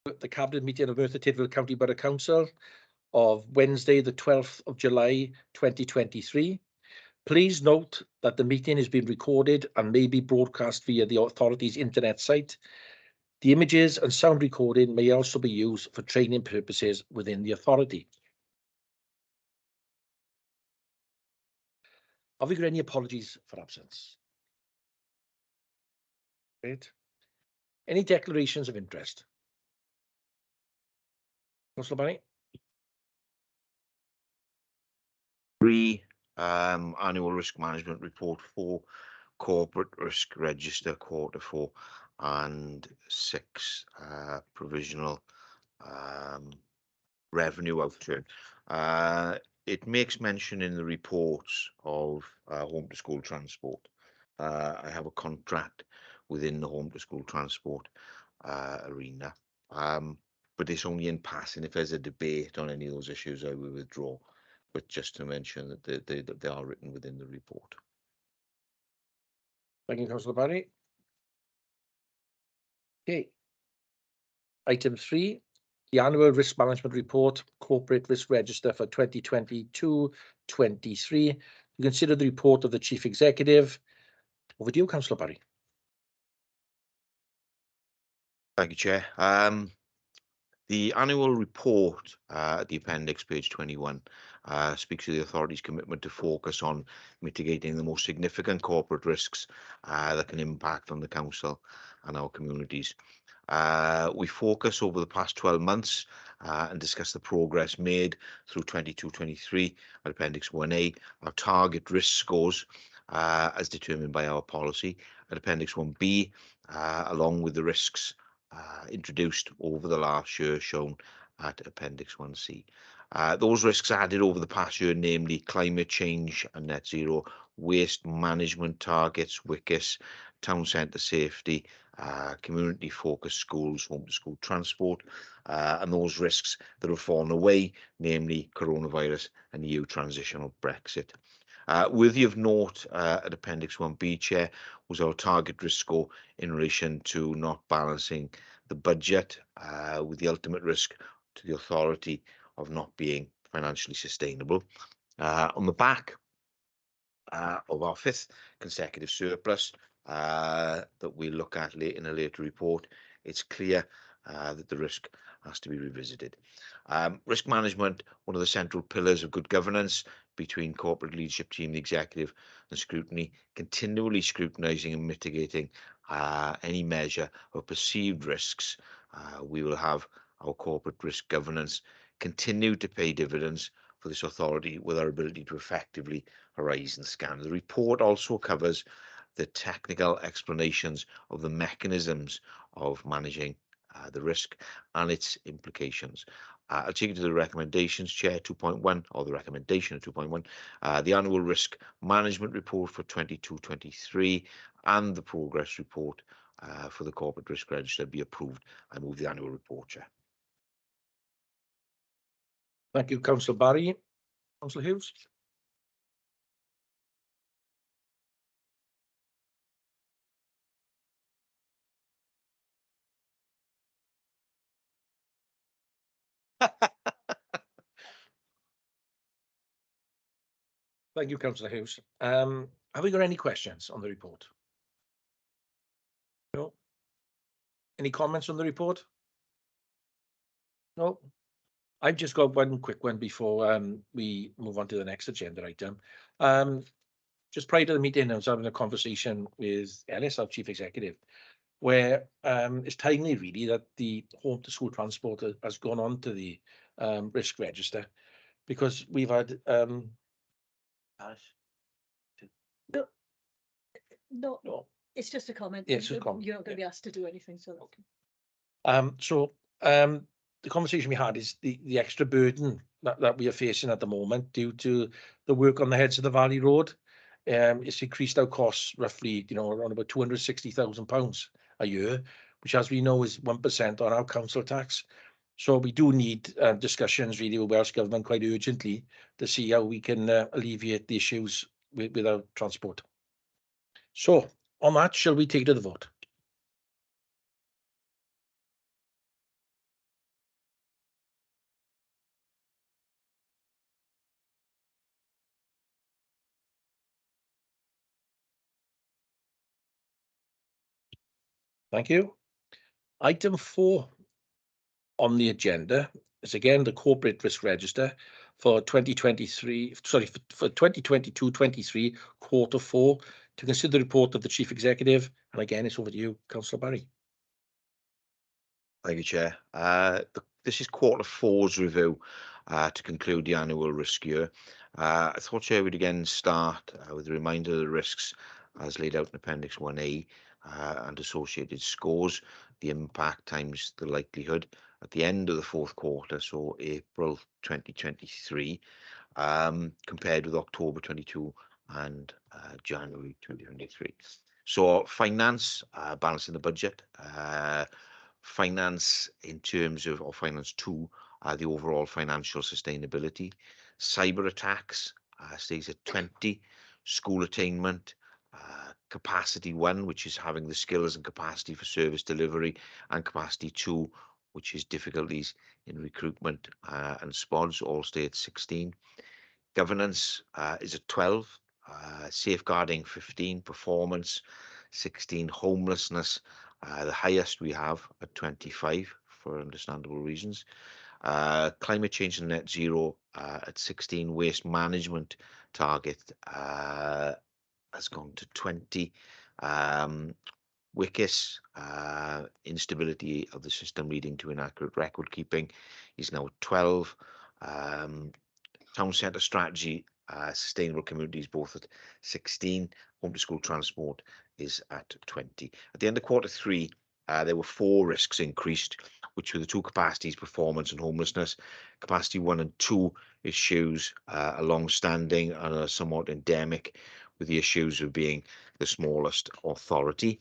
the Cabinet meeting of Merthyr Tydfil County Borough Council of Wednesday, the 12th of July, 2023. Please note that the meeting is being recorded and may be broadcast via the authority's internet site. The images and sound recording may also be used for training purposes within the authority. Have we got any apologies for absence? Great. Any declarations of interest? Councillor Barry? Annual risk management report for corporate risk register Q4 and 6 provisional revenue outturn. It makes mention in the reports of home to school transport. I have a contract within the home to school transport arena, but it's only in passing. If there's a debate on any of those issues, I will withdraw. But just to mention that they are written within the report. Thank you, Councillor Barry. Okay. Item 3, the annual risk management report, corporate risk register for 2022-23. You consider the report of the Chief Executive. Over to you, Councillor Barry. Thank you, Chair. The annual report at the appendix, page 21, speaks to the authority's commitment to focus on mitigating the most significant corporate risks that can impact on the council and our communities. We focus over the past 12 months and discuss the progress made through 22-23 at appendix 1A, our target risk scores as determined by our policy at appendix 1B, along with the risks introduced over the last year shown at appendix 1C. Those risks added over the past year, namely climate change and net zero, waste management targets, WICIS, town centre safety, community focused schools, home to school transport, and those risks that have fallen away, namely coronavirus and EU transitional Brexit. Worthy of note at appendix 1B, Chair, was our target risk score in relation to not balancing the budget with the ultimate risk to the authority of not being financially sustainable. On the back of our 5th consecutive surplus that we'll look at in a later report, it's clear that the risk has to be revisited. Risk management, one of the central pillars of good governance between corporate leadership team, the executive and scrutiny, continually scrutinising and mitigating any measure of perceived risks. We will have our corporate risk governance continue to pay dividends for this authority with our ability to effectively horizon scan. The report also covers the technical explanations of the mechanisms of managing the risk and its implications. I'll take you to the recommendations, Chair, 2.1, or the recommendation of 2.1, the annual risk management report for 22-23 and the progress report for the corporate risk register be approved. I move the annual report, Chair. Thank you, Councillor Barry. Councillor Hughes. Thank you, Councillor Hughes. Have we got any questions on the report? No. Any comments on the report? No. I've just got one quick one before we move on to the next agenda item. Just prior to the meeting, I was having a conversation with Ellis, our Chief Executive, where it's timely really that the home to school transport has gone on to the risk register, because we've had No, it's just a comment. Yeah, it's just a comment. You're not going to be asked to do anything, so okay. The conversation we had is the extra burden that we are facing at the moment due to the work on the Heads of the Valley Road. It's increased our costs roughly, around about £260,000 a year, which, as we know, is 1% on our council tax. So we do need discussions really with Welsh Government quite urgently to see how we can alleviate the issues with our transport. So on that, shall we take to the vote? Thank you. Item 4 on the agenda is again the corporate risk register for 2023, sorry, for 2022-23 quarter 4, to consider the report of the chief executive. And again, it's over to you, Councillor Barry. Thank you, Chair. This is quarter 4's review to conclude the annual risk year. I thought, Chair, we'd again start with a reminder of the risks as laid out in Appendix 1A and associated scores, the impact times the likelihood at the end of the fourth quarter, so April 2023, compared with October 22 and January 2023. So finance, balancing the budget, finance in terms of, or finance 2, the overall financial sustainability, cyber attacks stays at 20, school attainment, capacity 1, which is having the skills and capacity for service delivery, and capacity 2, which is difficulties in recruitment and SPODs, all stay at 16. Governance is at 12, safeguarding 15, performance 16, homelessness the highest we have at 25 for understandable reasons. Climate change and net zero at 16, waste management target has gone to 20. WICIS, instability of the system leading to inaccurate record keeping, is now at 12. Town centre strategy, sustainable communities, both at 16. Home to school transport is at 20. At the end of quarter 3, there were 4 risks increased, which were the 2 capacities, performance and homelessness. Capacity 1 and 2 issues are long-standing and are somewhat endemic, with the issues of being the smallest authority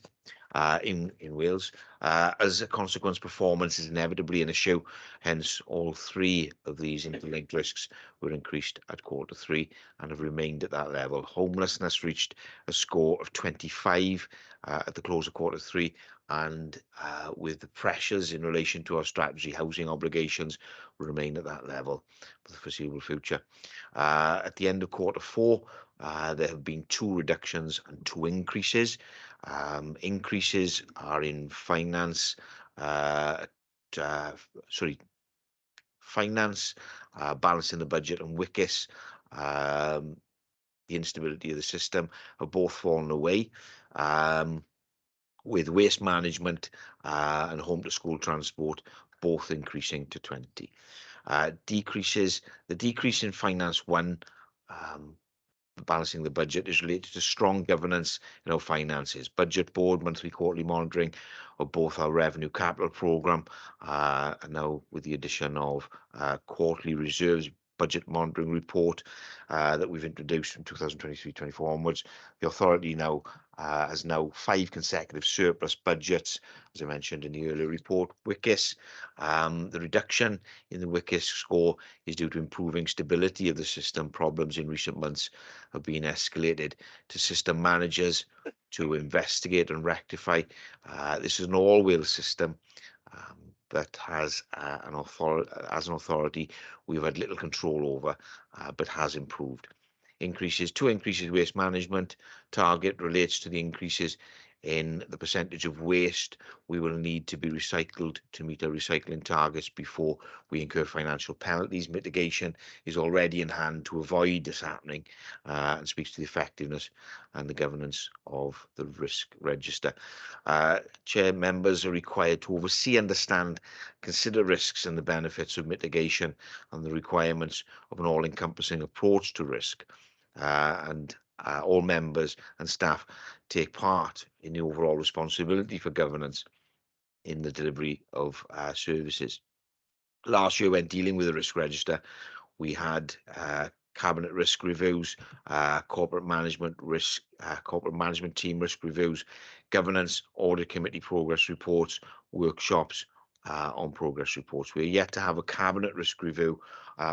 in Wales. As a consequence, performance is inevitably an issue. Hence, all 3 of these interlinked risks were increased at quarter 3 and have remained at that level. Homelessness reached a score of 25 at the close of quarter 3, and with the pressures in relation to our strategy, housing obligations will remain at that level for the foreseeable future. At the end of quarter 4, there have been 2 reductions and 2 increases. Increases are in finance, finance, balancing the budget, and WICIS. The instability of the system have both fallen away, with waste management and home to school transport both increasing to 20. Decreases, the decrease in finance 1, balancing the budget, is related to strong governance in our finances. Budget board, monthly, quarterly monitoring of both our revenue capital programme, and now with the addition of quarterly reserves budget monitoring report that we've introduced from 2023-24 onwards. The authority now has 5 consecutive surplus budgets, as I mentioned in the earlier report. WICIS, the reduction in the WICIS score is due to improving stability of the system. Problems in recent months have been escalated to system managers to investigate and rectify. This is an all-Wales system that has an authority we've had little control over, but has improved. 2 increases waste management target relates to the increases in the percentage of waste we will need to be recycled to meet our recycling targets before we incur financial penalties. Mitigation is already in hand to avoid this happening, and speaks to the effectiveness and the governance of the risk register. Chair, members are required to oversee, understand, consider risks and the benefits of mitigation and the requirements of an all-encompassing approach to risk. And all members and staff take part in the overall responsibility for governance in the delivery of services. Last year, when dealing with the risk register, we had cabinet risk reviews, corporate management team risk reviews, governance, audit committee progress reports, workshops on progress reports. We're yet to have a cabinet risk review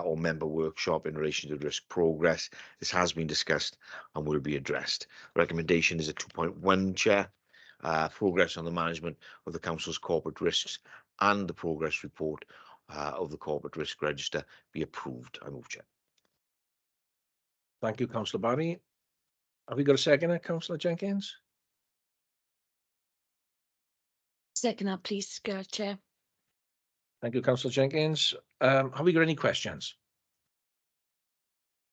or member workshop in relation to risk progress. This has been discussed and will be addressed. Recommendation is a 2.1, Chair. Progress on the management of the Council's corporate risks and the progress report of the corporate risk register be approved. I move, Chair. Thank you, Councillor Barry. Have we got a second, Councillor Jenkins? Second that, please, Chair. Thank you, Councillor Jenkins. Have we got any questions?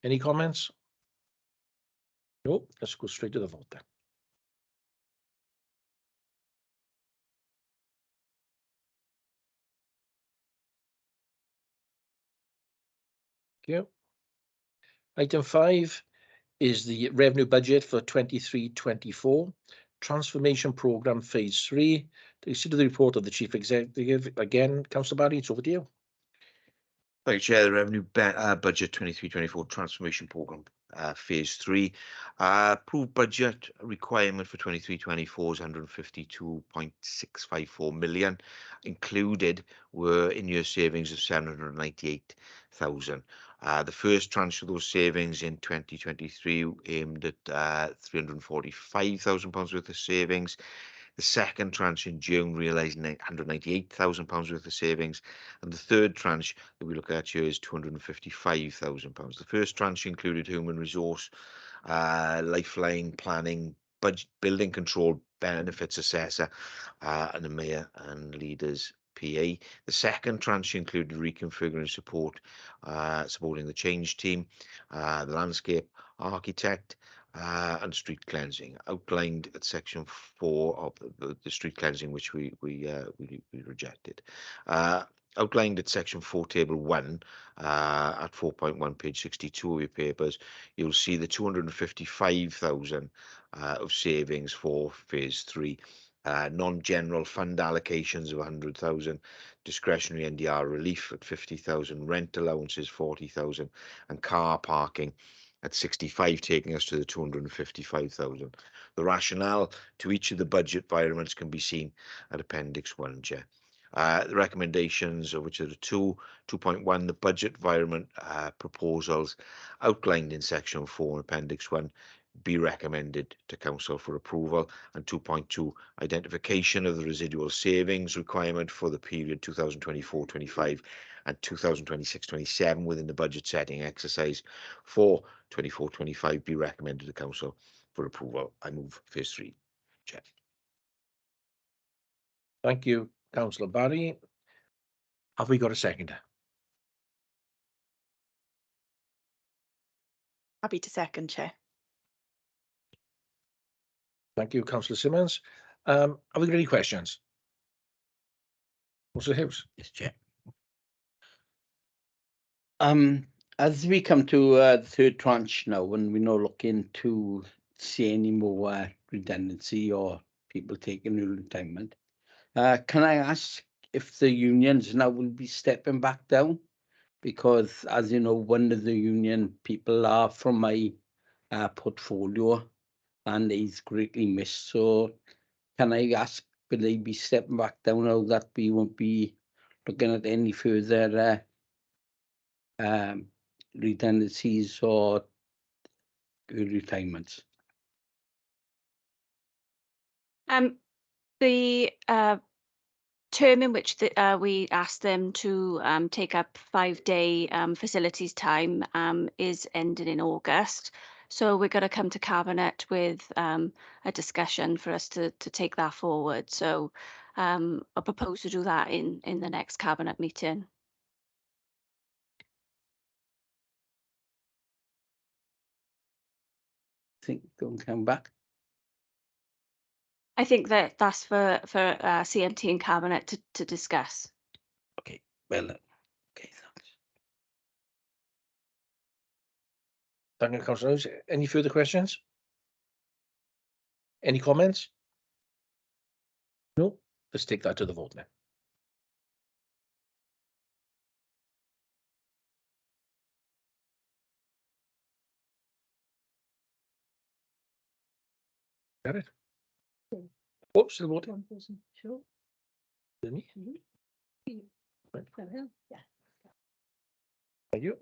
Any comments? No, let's go straight to the vote then. Thank you. Item 5 is the revenue budget for 23-24, transformation programme phase 3. To consider the report of the Chief Executive. Again, Councillor Barry, it's over to you. Thank you, Chair. The revenue budget 23-24 transformation programme phase 3. Approved budget requirement for 23-24 is 152.654 million. Included were in-year savings of 798,000. The first tranche of those savings in 2023 aimed at £345,000 worth of savings. The second tranche in June realised £198,000 worth of savings, and the third tranche that we look at here is £255,000. The first tranche included human resource, lifeline planning, budget, building control, benefits assessor, and the mayor and leaders PA. The second tranche included reconfiguring support, supporting the change team, the landscape architect, and street cleansing, outlined at section 4 of the street cleansing, which we rejected. Outlined at section 4, table 1, at 4.1, page 62 of your papers, you'll see the 255,000 of savings for phase 3. Non-general fund allocations of 100,000, discretionary NDR relief at 50,000, rent allowances 40,000, and car parking at 65, taking us to the 255,000. The rationale to each of the budget environments can be seen at Appendix 1, Chair. The recommendations, of which are the 2.1, the budget environment proposals outlined in Section 4 in Appendix 1, be recommended to Council for approval, and 2.2, identification of the residual savings requirement for the period 2024-25 and 2026-27 within the budget setting exercise for 24-25 be recommended to Council for approval. I move phase 3, Chair. Thank you, Councillor Barry. Have we got a second? Happy to second, Chair. Thank you, Councillor Simmons. Have we got any questions? Councillor Hughes. Yes, Chair. As we come to the third tranche now, and we're not looking to see any more redundancy or people taking early retirement, can I ask if the unions now will be stepping back down? Because, as you know, one of the union people are from my portfolio, and he's greatly missed. So can I ask, will they be stepping back down now that we won't be looking at any further redundancies or retirements? The term in which we asked them to take up 5-day facilities time is ending in August. So we're going to come to Cabinet with a discussion for us to take that forward. So I'll propose to do that in the next Cabinet meeting. Think they'll come back? I think that that's for CMT and Cabinet to discuss. Okay, well, okay, thanks. Thank you, Councillor Hughes. Any further questions? Any comments? No. Let's take that to the vote now. Got it. Whoops, the vote. One person, sure. Didn't he? Mhm. Right. Yeah. Thank you.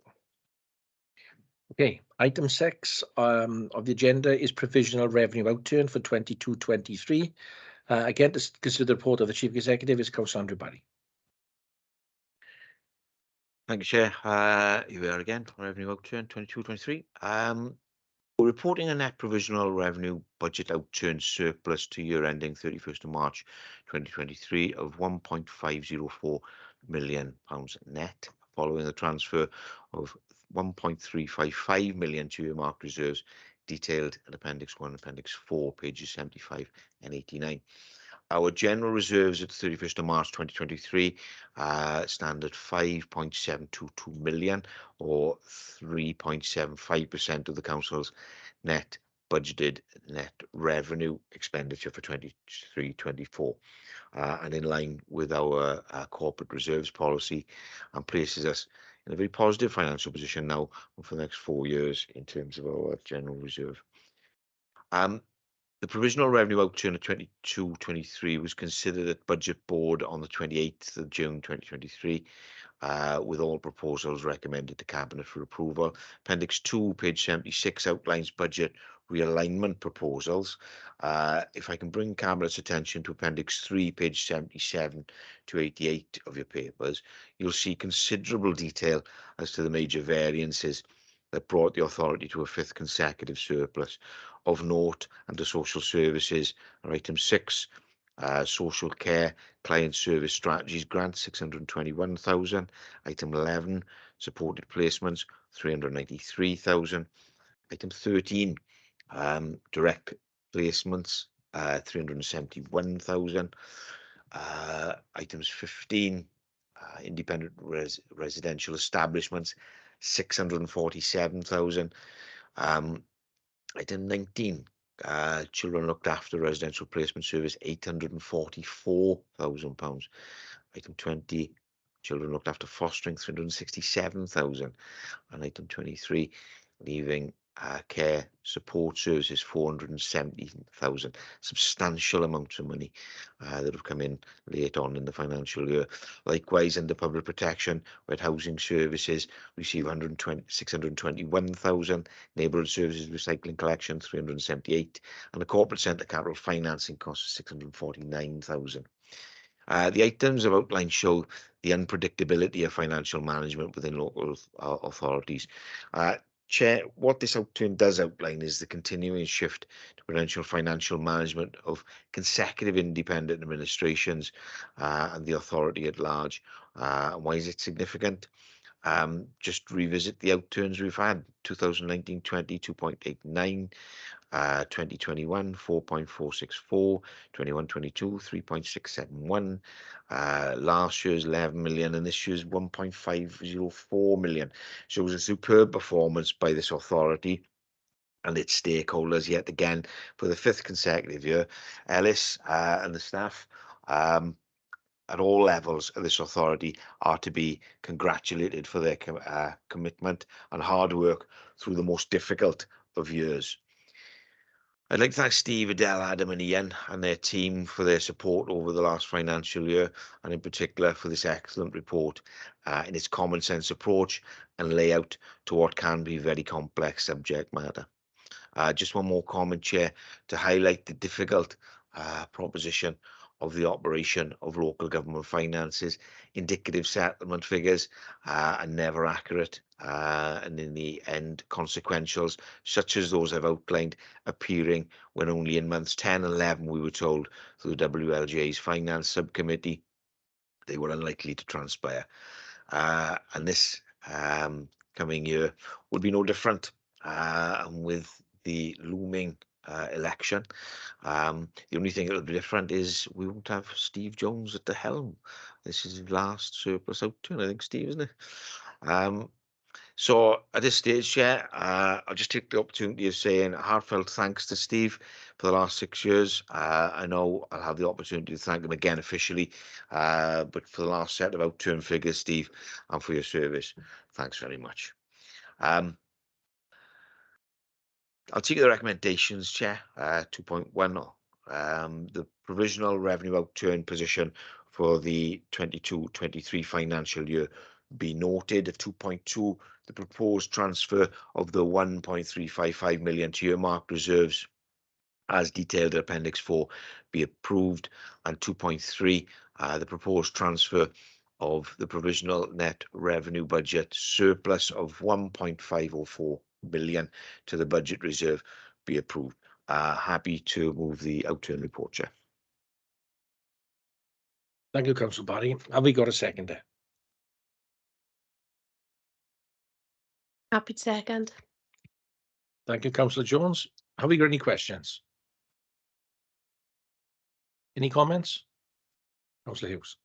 Okay, item 6 of the agenda is provisional revenue outturn for 22-23. Again, to consider the report of the Chief Executive is Councillor Andrew Barry. Thank you, Chair. Here we are again, revenue outturn 22-23. We're reporting a net provisional revenue budget outturn surplus to year ending 31st of March 2023 of £1.504 million net, following the transfer of 1.355 million to earmarked reserves detailed in Appendix 1 and Appendix 4, pages 75 and 89. Our general reserves at 31st of March 2023 stand at 5.722 million, or 3.75% of the council's net budgeted net revenue expenditure for 23-24, and in line with our corporate reserves policy, and places us in a very positive financial position now for the next 4 years in terms of our general reserve. The provisional revenue outturn of 22-23 was considered at Budget Board on the 28th of June 2023, with all proposals recommended to Cabinet for approval. Appendix 2, page 76, outlines budget realignment proposals. If I can bring Cabinet's attention to Appendix 3, page 77 to 88 of your papers, you'll see considerable detail as to the major variances that brought the authority to a 5th consecutive surplus. Of note, under social services, item 6, social care client service strategies grant 621,000. Item 11, supported placements 393,000. Item 13, direct placements 371,000. Items 15, independent residential establishments 647,000. Item 19, children looked after residential placement service £844,000. Item 20, children looked after fostering 367,000. And item 23, leaving care support services 470,000. Substantial amounts of money that have come in late on in the financial year. Likewise, under public protection, where housing services receive 621,000, neighbourhood services recycling collection 378, and the corporate centre capital financing costs 649,000. The items I've outlined show the unpredictability of financial management within local authorities. Chair, what this outturn does outline is the continuing shift to prudential financial management of consecutive independent administrations and the authority at large. Why is it significant? Just revisit the outturns we've had: 2019-20, 2.89, 2021, 4.464, 21-22, 3.671, last year's 11 million, and this year's 1.504 million. Shows a superb performance by this authority and its stakeholders yet again for the 5th consecutive year. Ellis and the staff at all levels of this authority are to be congratulated for their commitment and hard work through the most difficult of years. I'd like to thank Steve, Adele, Adam and Ian and their team for their support over the last financial year, and in particular for this excellent report in its common sense approach and layout to what can be very complex subject matter. Just one more comment, Chair, to highlight the difficult proposition of the operation of local government finances. Indicative settlement figures are never accurate, and in the end consequentials such as those I've outlined appearing when only in months 10 and 11 we were told through the WLGA's finance subcommittee they were unlikely to transpire, and this coming year would be no different, and with the looming election, the only thing that will be different is we won't have Steve Jones at the helm. This is his last surplus outturn, I think, Steve, isn't it? So at this stage, Chair, I'll just take the opportunity of saying a heartfelt thanks to Steve for the last 6 years. I know I'll have the opportunity to thank him again officially, but for the last set of outturn figures, Steve, and for your service, thanks very much. I'll take the recommendations, Chair. 2.1, the provisional revenue outturn position for the 22-23 financial year be noted. At 2.2, the proposed transfer of the 1.355 million to earmarked reserves as detailed in Appendix 4 be approved. And 2.3, the proposed transfer of the provisional net revenue budget surplus of 1.504 million to the budget reserve be approved. Happy to move the outturn report, Chair. Thank you, Councillor Barry. Have we got a second there? Happy to second. Thank you, Councillor Jones. Have we got any questions? Any comments? Councillor Hughes.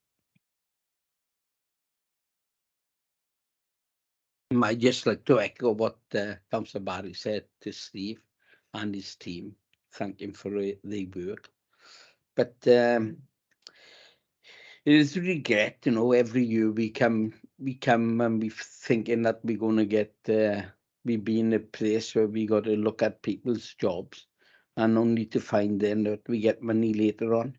I'd just like to echo what Councillor Barry said to Steve and his team. Thank him for the work. But it is a regret, you know, every year we come and we thinking that we're going to get, we be in a place where we got to look at people's jobs and only to find then that we get money later on.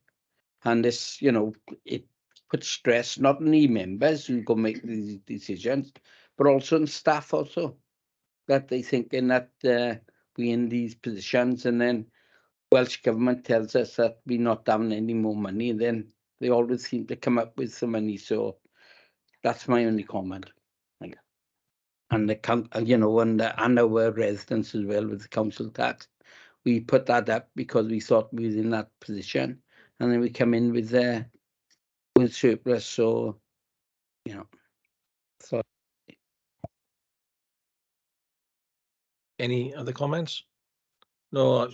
And this, you know, it puts stress not only members who go make these decisions, but also on staff also, that they thinking that we in these positions, and then Welsh Government tells us that we're not having any more money, then they always seem to come up with some money. So that's my only comment. Thank you. And the you know, and our residents as well with the council tax, we put that up because we thought we was in that position, and then we come in with surplus. So, you know, so. Any other comments? No.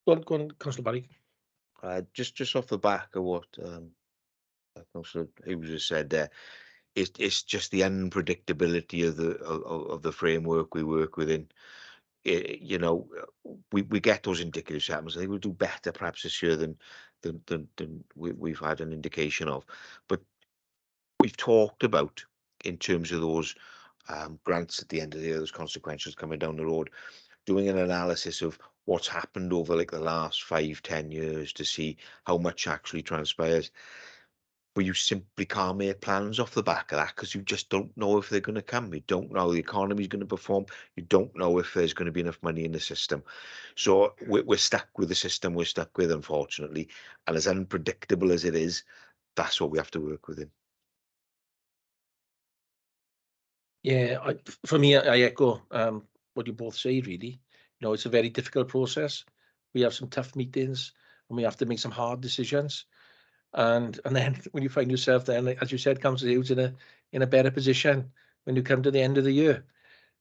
Go on, Councillor Barry. Just off the back of what Councillor Hughes has said there, it's just the unpredictability of the framework we work within. You know, we get those indicative settlements. I think we'll do better perhaps this year than we've had an indication of. But we've talked about, in terms of those grants at the end of the year, those consequences coming down the road, doing an analysis of what's happened over like the last 5-10 years to see how much actually transpires. But you simply can't make plans off the back of that because you just don't know if they're going to come. You don't know how the economy is going to perform. You don't know if there's going to be enough money in the system. So we're stuck with the system we're stuck with, unfortunately. And as unpredictable as it is, that's what we have to work within. Yeah, for me, I echo what you both say, really. You know, it's a very difficult process. We have some tough meetings and we have to make some hard decisions. And then when you find yourself then, as you said, Councillor Hughes, in a better position when you come to the end of the year.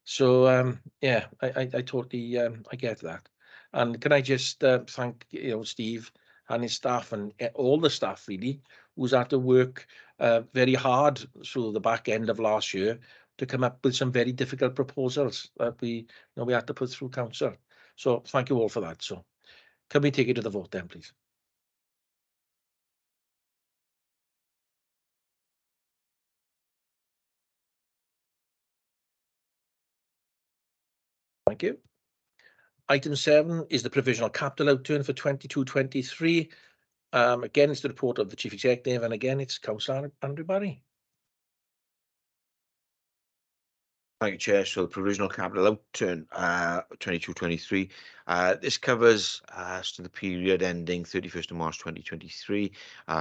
So yeah, I totally I get that. And can I just thank, you know, Steve and his staff and all the staff really who's had to work very hard through the back end of last year to come up with some very difficult proposals that we had to put through council. So thank you all for that. So can we take it to the vote then, please? Thank you. Item 7 is the provisional capital outturn for 22-23. Again, it's the report of the Chief Executive, and again, it's Councillor Andrew Barry. Thank you, Chair. So the provisional capital outturn 22-23. This covers to the period ending 31st of March 2023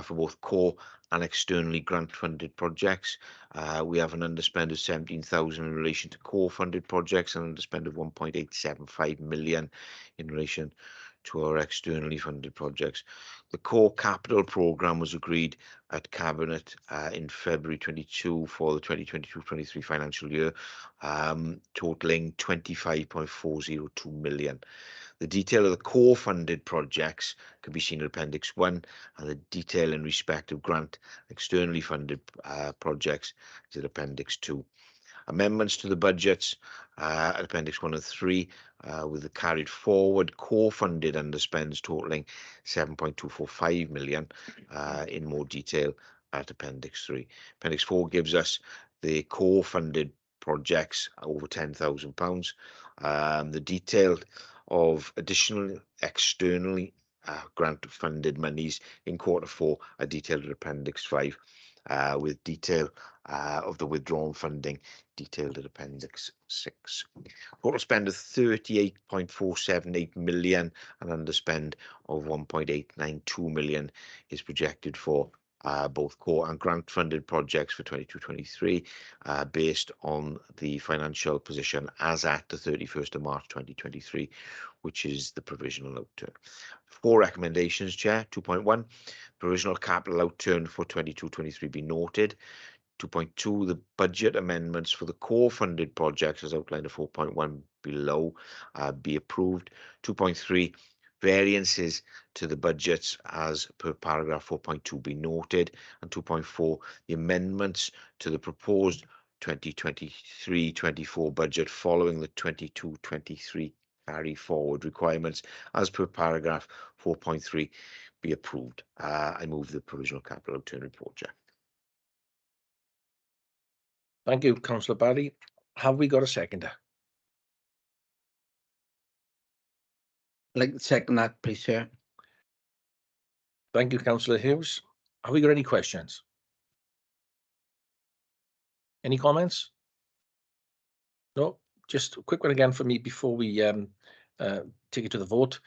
for both core and externally grant-funded projects. We have an underspend of 17,000 in relation to core-funded projects and an underspend of 1.875 million in relation to our externally funded projects. The core capital programme was agreed at Cabinet in February 22 for the 2022-23 financial year, totalling 25.402 million. The detail of the core funded projects can be seen in Appendix 1, and the detail in respect of grant externally funded projects is in Appendix 2. Amendments to the budgets at Appendix 1 and 3 with the carried forward core funded underspends totalling 7.245 million in more detail at Appendix 3. Appendix 4 gives us the core funded projects over £10,000. The detail of additional externally grant funded monies in Q4 are detailed in Appendix 5 with detail of the withdrawn funding detailed at Appendix 6. Total spend of 38.478 million and underspend of 1.892 million is projected for both core and grant funded projects for 22-23 based on the financial position as at the 31st of March 2023, which is the provisional outturn. 4 recommendations, Chair. 2.1, provisional capital outturn for 22-23 be noted. 2.2, the budget amendments for the core funded projects as outlined at 4.1 below be approved. 2.3, variances to the budgets as per paragraph 4.2 be noted. And 2.4, the amendments to the proposed 2023-24 budget following the 22-23 carry forward requirements as per paragraph 4.3 be approved. I move the provisional capital outturn report, Chair. Thank you, Councillor Barry. Have we got a seconder? I'd like to second that, please, Chair. Thank you, Councillor Hughes. Have we got any questions? Any comments? No, just a quick one again for me before we take it to the vote.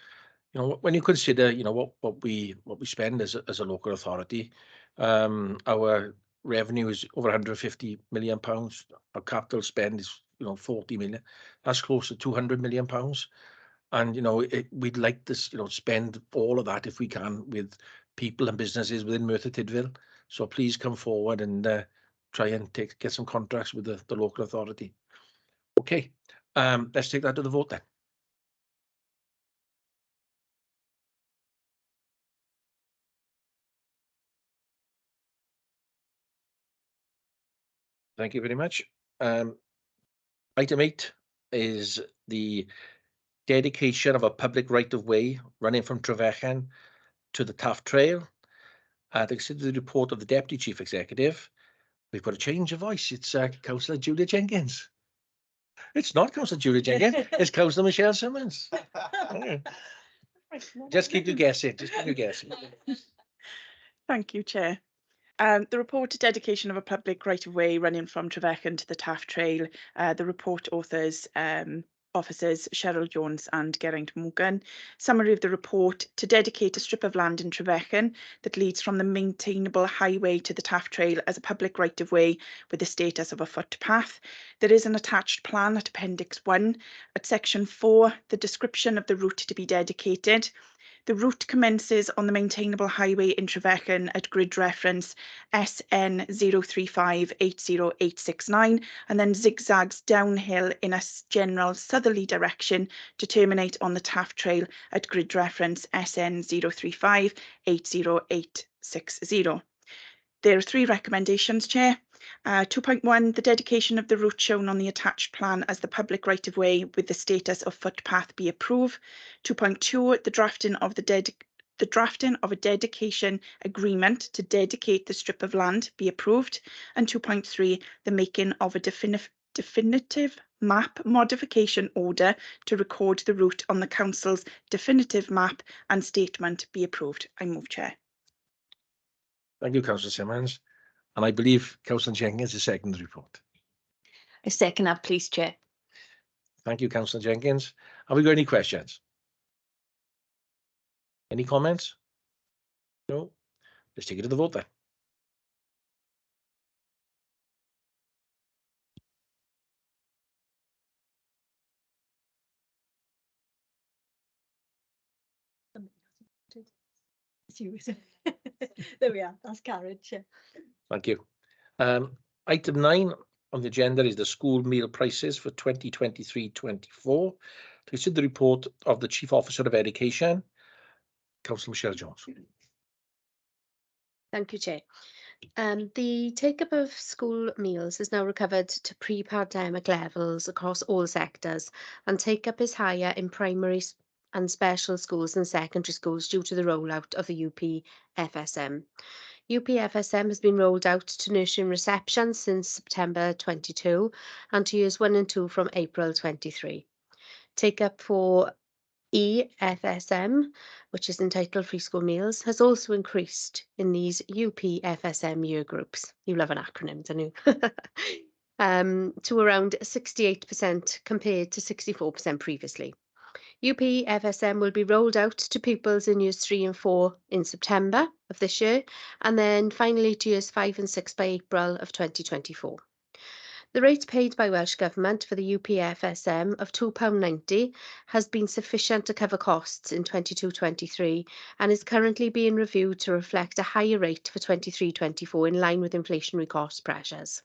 You know, when you consider, you know, what we spend as a local authority, our revenue is over 150 million pounds. Our capital spend is, you know, 40 million. That's close to 200 million pounds. And, you know, we'd like to, you know, spend all of that if we can with people and businesses within Merthyr Tydfil. So please come forward and try and get some contracts with the local authority. Okay, let's take that to the vote then. Thank you very much. Item 8 is the dedication of a public right-of-way running from Trevechan to the Taff Trail. To consider the report of the Deputy Chief Executive. We've got a change of voice. It's Councillor Julia Jenkins. It's not Councillor Julia Jenkins. It's Councillor Michelle Simmons. Just keep you guessing. Just keep you guessing. Thank you, Chair. The report, dedication of a public right-of-way running from Trevechan to the Taff Trail. The report authors, officers Cheryl Jones and Geraint Morgan. Summary of the report: to dedicate a strip of land in Trevechan that leads from the maintainable highway to the Taff Trail as a public right-of-way with the status of a footpath. There is an attached plan at Appendix 1. At Section 4, the description of the route to be dedicated. The route commences on the maintainable highway in Trevechan at grid reference SN 035-80869 and then zigzags downhill in a general southerly direction to terminate on the Taff Trail at grid reference SN 035-80860. There are 3 recommendations, Chair. 2.1, the dedication of the route shown on the attached plan as the public right-of-way with the status of footpath be approved. 2.2, the drafting of a dedication agreement to dedicate the strip of land be approved. And 2.3, the making of a definitive map modification order to record the route on the Council's definitive map and statement be approved. I move, Chair. Thank you, Councillor Simmons. And I believe Councillor Jenkins is second the report. I second that, please, Chair. Thank you, Councillor Jenkins. Have we got any questions? Any comments? No? Let's take it to the vote then. There we are. That's carried, Chair. Thank you. Item 9 on the agenda is the school meal prices for 2023-24. To consider the report of the Chief Officer of Education, Councillor Michelle Jones. Thank you, Chair. The take-up of school meals is now recovered to pre-pandemic levels across all sectors, and take-up is higher in primary and special schools and secondary schools due to the rollout of the UPFSM. UPFSM has been rolled out to nursery and reception since September 22 and to years 1 and 2 from April 23. Take-up for EFSM, which is entitled Free School Meals, has also increased in these UPFSM year groups. You love an acronym, don't you? To around 68% compared to 64% previously. UPFSM will be rolled out to pupils in years 3 and 4 in September of this year, and then finally to years 5 and 6 by April of 2024. The rate paid by Welsh Government for the UPFSM of £2.90 has been sufficient to cover costs in 22-23 and is currently being reviewed to reflect a higher rate for 23-24 in line with inflationary cost pressures.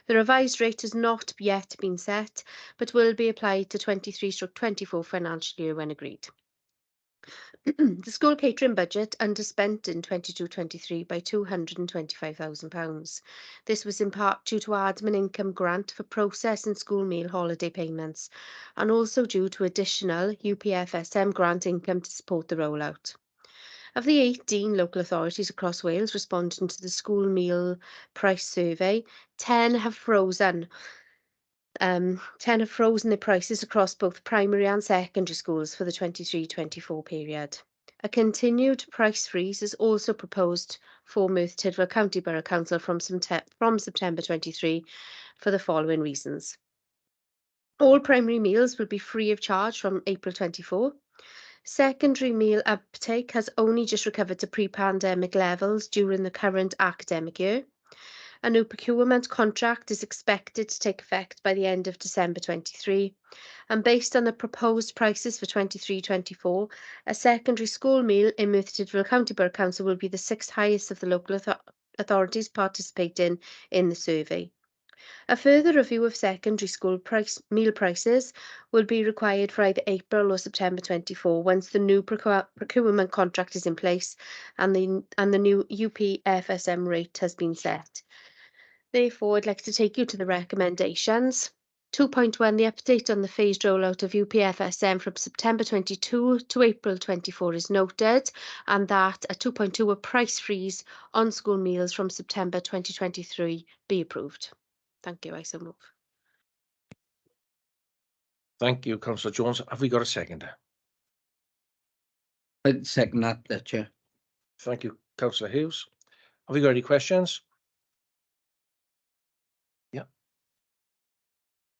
The revised rate has not yet been set, but will be applied to 23-24 financial year when agreed. The school catering budget underspent in 22-23 by £225,000. This was in part due to admin income grant for process and school meal holiday payments, and also due to additional UPFSM grant income to support the rollout. Of the 18 local authorities across Wales responding to the school meal price survey, 10 have frozen. 10 have frozen their prices across both primary and secondary schools for the 23-24 period. A continued price freeze is also proposed for Merthyr Tydfil County Borough Council from September 23 for the following reasons. All primary meals will be free of charge from April 24. Secondary meal uptake has only just recovered to pre-pandemic levels during the current academic year. A new procurement contract is expected to take effect by the end of December 23, and based on the proposed prices for 23-24, a secondary school meal in Merthyr Tydfil County Borough Council will be the 6th highest of the local authorities participating in the survey. A further review of secondary school meal prices will be required for either April or September 24 once the new procurement contract is in place and the new UPFSM rate has been set. Therefore, I'd like to take you to the recommendations. 2.1, the update on the phased rollout of UPFSM from September 22 to April 24 is noted, and that at 2.2, a price freeze on school meals from September 2023 be approved. Thank you, I so move. Thank you, Councillor Jones. Have we got a seconder? I'd second that, Chair. Thank you, Councillor Hughes. Have we got any questions?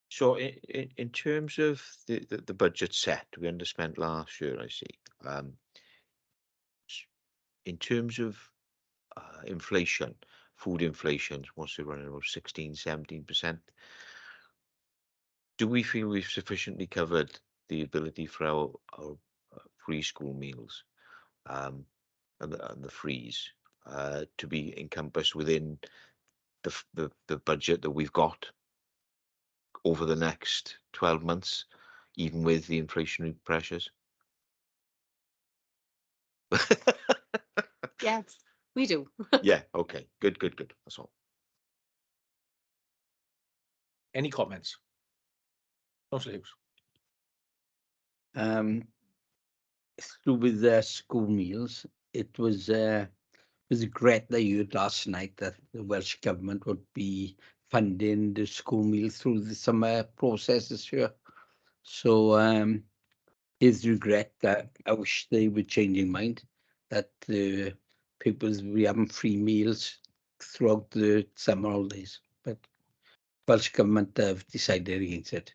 So in terms of the budget set, we underspent last year, I see. In terms of inflation, food inflation, what's it running about 16-17%? Do we feel we've sufficiently covered the ability for our free school meals and the freeze to be encompassed within the budget that we've got over the next 12 months, even with the inflationary pressures? Yes, we do. Yeah, okay, good. That's all. Any comments? Councillor Hughes. Through with the school meals, it was great that you heard last night that the Welsh Government would be funding the school meals through the summer process this year. So it's regret that I wish they would change their mind, that the people's we having free meals throughout the summer holidays. But Welsh Government have decided against it.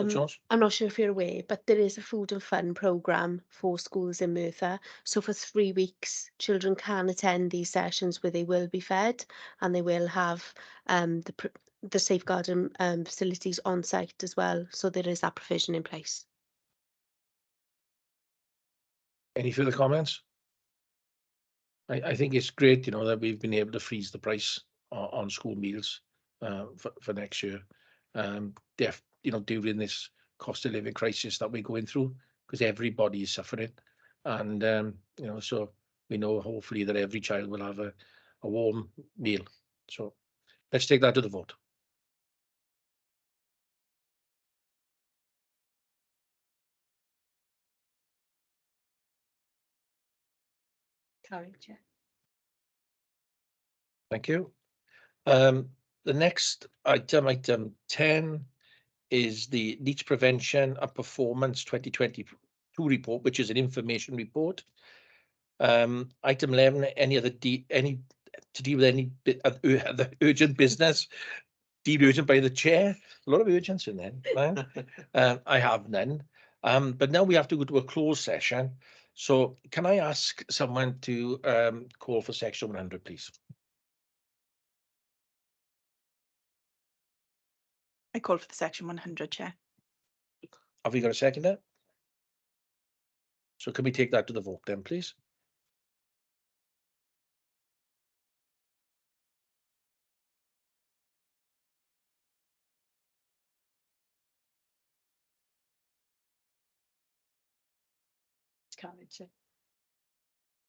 Jones? I'm not sure if you're aware, but there is a food and fun programme for schools in Merthyr. So for 3 weeks, children can attend these sessions where they will be fed and they will have the safeguarding facilities on site as well. So there is that provision in place. Any further comments? I think it's great, that we've been able to freeze the price on school meals for next year. During this cost of living crisis that we're going through, because everybody is suffering, and so we know hopefully that every child will have a warm meal. So let's take that to the vote. Carried, Chair. Thank you. The next item 10, is the Leaks Prevention and Performance 2022 report, which is an information report. Item 11, any to deal with any other urgent business. deemed urgent by the chair. A lot of urgency in there. Right? I have none. But now we have to go to a closed session. So can I ask someone to call for section 100, please? I call for the section 100, Chair. Have we got a second there? So can we take that to the vote then, please?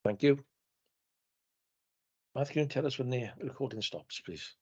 Thank you. Matthew, can you tell us when the recording stops, please?